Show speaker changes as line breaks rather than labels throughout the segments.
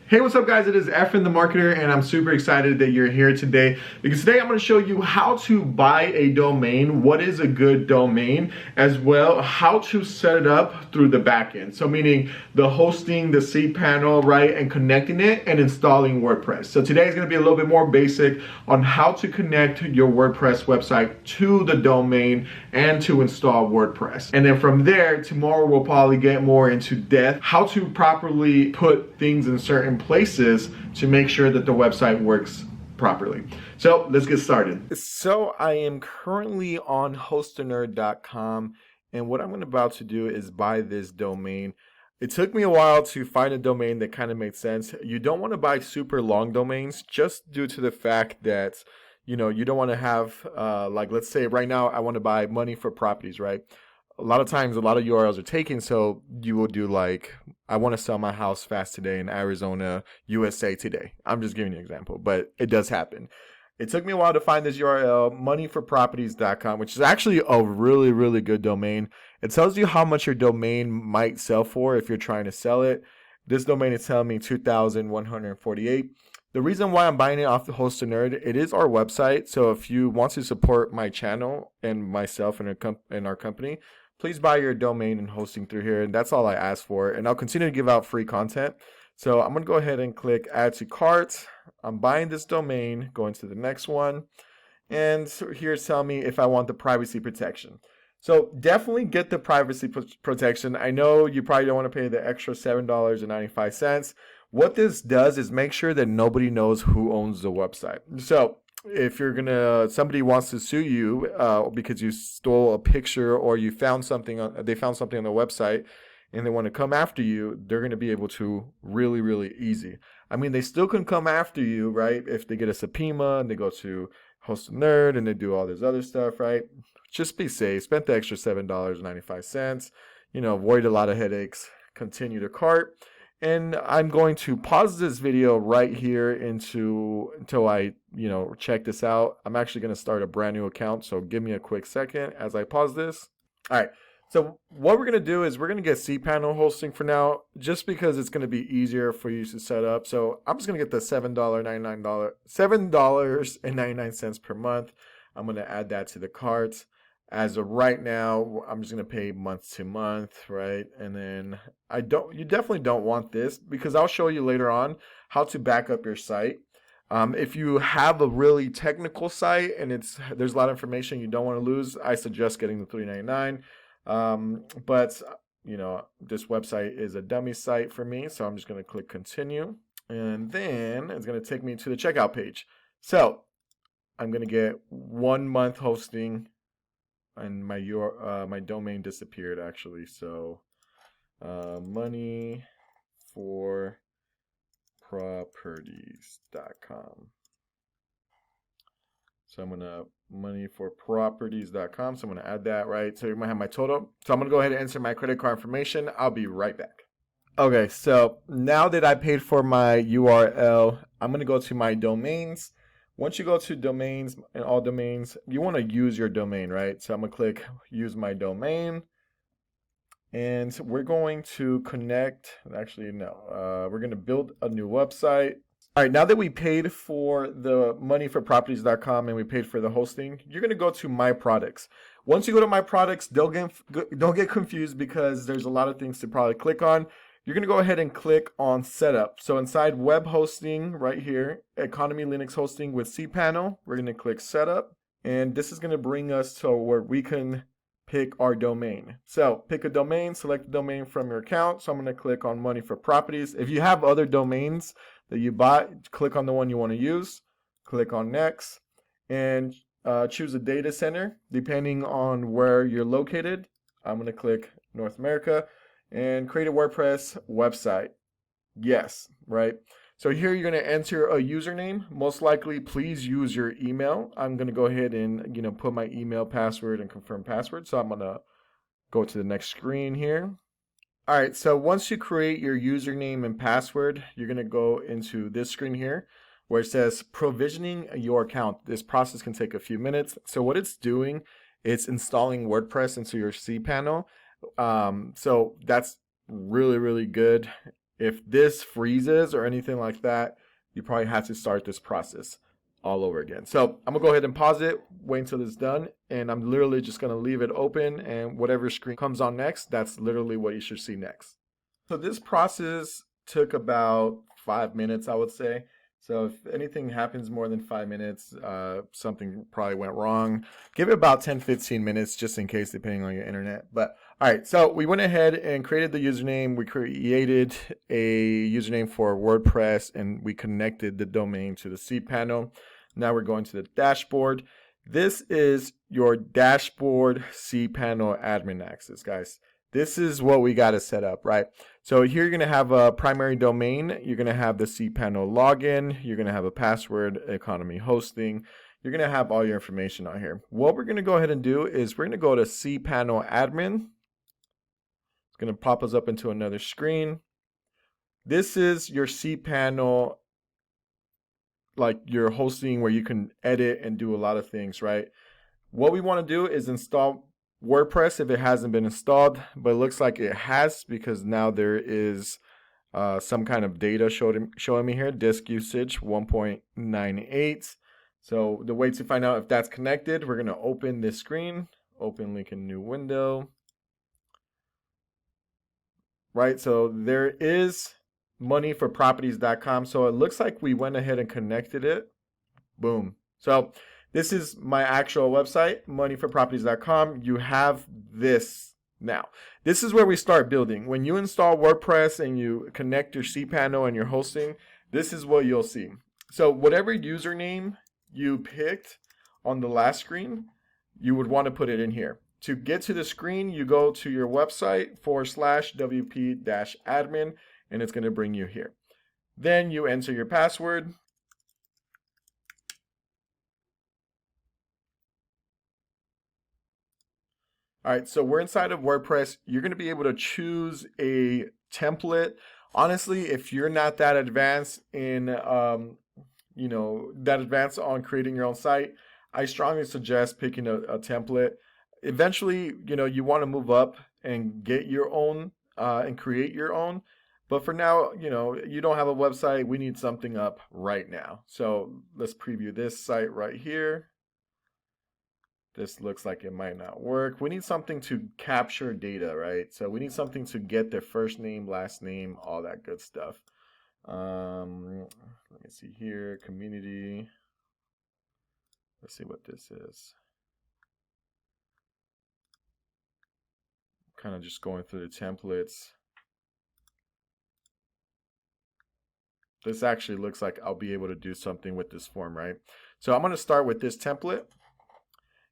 Hey, what's up guys? It is Efren the Marketer and I'm super excited that you're here today because today I'm going to show you how to buy a domain, what is a good domain, as well how to set it up through the backend. So meaning the hosting, the cPanel, right, and connecting it and installing WordPress. So today is going to be a little bit more basic on how to connect your WordPress website to the domain and to install WordPress. And then from there, tomorrow we'll probably get more into depth, how to properly put things in certain places to make sure that the website works properly. So let's get started. So I am currently on hosternerd.com, and what I'm about to do is buy this domain. It took me a while to find a domain that kind of made sense. You don't want to buy super long domains just due to the fact that you don't want to have like, let's say right now I want to buy money for properties, right? A lot of times, a lot of URLs are taken, so you will do like, I want to sell my house fast today in Arizona, USA today. I'm just giving you an example, but it does happen. It took me a while to find this URL, moneyforproperties.com, which is actually a really, really good domain. It tells you how much your domain might sell for if you're trying to sell it. This domain is telling me $2,148. The reason why I'm buying it off the Hoster Nerd, it is our website. So if you want to support my channel and myself and our company, please buy your domain and hosting through here. And that's all I ask for. And I'll continue to give out free content. So I'm going to go ahead and click add to cart. I'm buying this domain, going to the next one. And so here it's telling me if I want the privacy protection. So definitely get the privacy protection. I know you probably don't want to pay the extra $7.95. What this does is make sure that nobody knows who owns the website. So if somebody wants to sue you because you stole a picture or they found something on the website and they want to come after you, they're going to be able to really, really easy. I mean, they still can come after you, right? If they get a subpoena and they go to Host Nerd and they do all this other stuff, right? Just be safe. Spend the extra $7.95. Avoid a lot of headaches. Continue to cart. And I'm going to pause this video right here until I, check this out. I'm actually going to start a brand new account. So give me a quick second as I pause this. All right. So what we're going to do is we're going to get cPanel hosting for now, just because it's going to be easier for you to set up. So I'm just going to get the $7.99 per month. I'm going to add that to the cart. As of right now, I'm just going to pay month to month, right? And then you definitely don't want this, because I'll show you later on how to back up your site. If you have a really technical site and there's a lot of information you don't want to lose, I suggest getting the $3.99. But this website is a dummy site for me, so I'm just going to click continue, and then it's going to take me to the checkout page. So I'm going to get 1 month hosting. And my domain disappeared actually. So moneyforproperties.com. So I'm gonna moneyforproperties.com. So I'm gonna add that, right? So you're gonna have my total. So I'm gonna go ahead and enter my credit card information. I'll be right back. Okay, so now that I paid for my URL, I'm gonna go to my domains. Once you go to domains and all domains, you want to use your domain, right? So I'm going to click use my domain. And we're going to connect. Actually, no. We're going to build a new website. All right, now that we paid for the moneyforproperties.com and we paid for the hosting, you're going to go to My Products. Once you go to My Products, don't get confused, because there's a lot of things to probably click on. You're going to go ahead and click on Setup. So inside Web Hosting right here, Economy Linux Hosting with cPanel, we're going to click Setup. And this is going to bring us to where we can pick our domain. So pick a domain, select the domain from your account. So I'm going to click on Money for Properties. If you have other domains that you bought, click on the one you want to use. Click on Next. And choose a data center depending on where you're located. I'm going to click North America. And create a WordPress website. Yes, right? So here you're going to enter a username. Most likely, please use your email. I'm going to go ahead and put my email password and confirm password. So I'm going to go to the next screen here. All right, so once you create your username and password, you're going to go into this screen here where it says provisioning your account. This process can take a few minutes. So what it's doing, it's installing WordPress into your cPanel. So that's really, really good. if this freezes or anything like that, you probably have to start this process all over again. So I'm gonna go ahead and pause it, wait until it's done, and I'm literally just gonna leave it open, and whatever screen comes on next, that's literally what you should see next. So this process took about 5 minutes, I would say. So if anything happens more than 5 minutes, something probably went wrong. Give it about 10-15 minutes just in case, depending on your internet. But all right, so we went ahead and created the username. We created a username for WordPress, and we connected the domain to the cPanel. Now we're going to the dashboard. This is your dashboard cPanel admin access, guys. This is what we got to set up, right? So here you're going to have a primary domain. You're going to have the cPanel login. You're going to have a password, economy hosting. You're going to have all your information on here. What we're going to go ahead and do is we're going to go to cPanel admin. It's going to pop us up into another screen. This is your cPanel, like your hosting where you can edit and do a lot of things, right? What we want to do is install WordPress if it hasn't been installed, but it looks like it has because now there is some kind of data showing me here, disk usage 1.98. So the way to find out if that's connected, we're going to open this screen, open link in new window. Right, so there is moneyforproperties.com. So it looks like we went ahead and connected it. Boom. So this is my actual website, moneyforproperties.com. You have this now. This is where we start building. When you install WordPress and you connect your cPanel and your hosting, this is what you'll see. So whatever username you picked on the last screen, you would want to put it in here. To get to the screen, you go to your website /wp-admin, and it's going to bring you here. Then you enter your password. All right, so we're inside of WordPress. You're going to be able to choose a template. Honestly, if you're not that advanced in, that advanced on creating your own site, I strongly suggest picking a template. Eventually, you want to move up and get your own and create your own. But for now, you don't have a website. We need something up right now. So let's preview this site right here. This looks like it might not work. We need something to capture data, right? So we need something to get their first name, last name, all that good stuff. Let me see here, community. Let's see what this is. Kind of just going through the templates. This actually looks like I'll be able to do something with this form, right? So I'm going to start with this template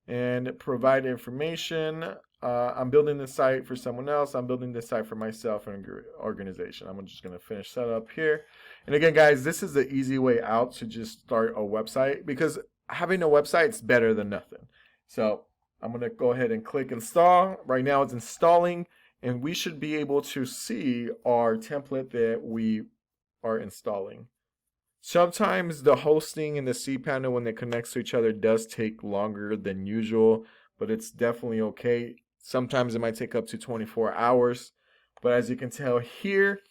and provide information. I'm building this site for someone else. I'm building this site for myself and organization. I'm just going to finish setup here. And again, guys, this is the easy way out to just start a website, because having a website is better than nothing. So I'm going to go ahead and click install. Right now it's installing, and we should be able to see our template that we are installing. Sometimes the hosting and the cPanel, when they connect to each other, does take longer than usual, but it's definitely okay. Sometimes it might take up to 24 hours, but as you can tell here,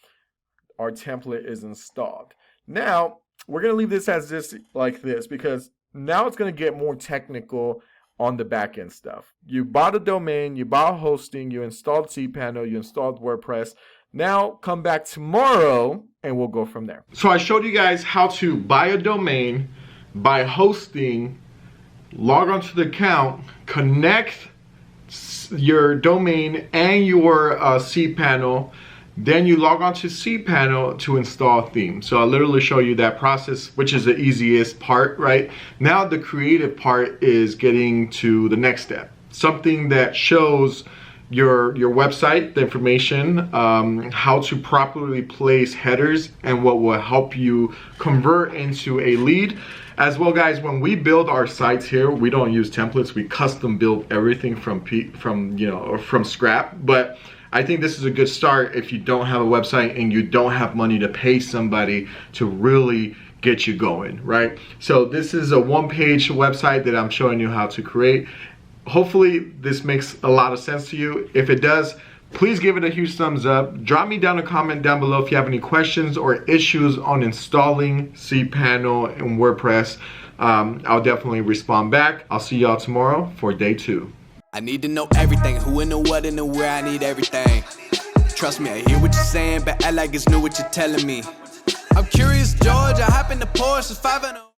our template is installed. Now, we're going to leave this as this, like this, because now it's going to get more technical on the back end stuff. You bought a domain, you bought hosting, you installed cPanel, you installed WordPress. Now come back tomorrow and we'll go from there. So I showed you guys how to buy a domain, buy hosting, log onto the account, connect your domain and your cPanel. Then you log on to cPanel to install a theme. So I'll literally show you that process, which is the easiest part, right? Now the creative part is getting to the next step. Something that shows your website, the information, how to properly place headers, and what will help you convert into a lead. As well, guys, when we build our sites here, we don't use templates. We custom build everything from scrap. But I think this is a good start if you don't have a website and you don't have money to pay somebody to really get you going, right? So this is a one-page website that I'm showing you how to create. Hopefully this makes a lot of sense to you. If it does, please give it a huge thumbs up. Drop me down a comment down below if you have any questions or issues on installing cPanel and WordPress. I'll definitely respond back. I'll see y'all tomorrow for day 2.
I need to know everything, who and the what and the where, I need everything. Trust me, I hear what you're saying, but act like it's new what you're telling me. I'm curious, George, I hop in the Porsche, it's 5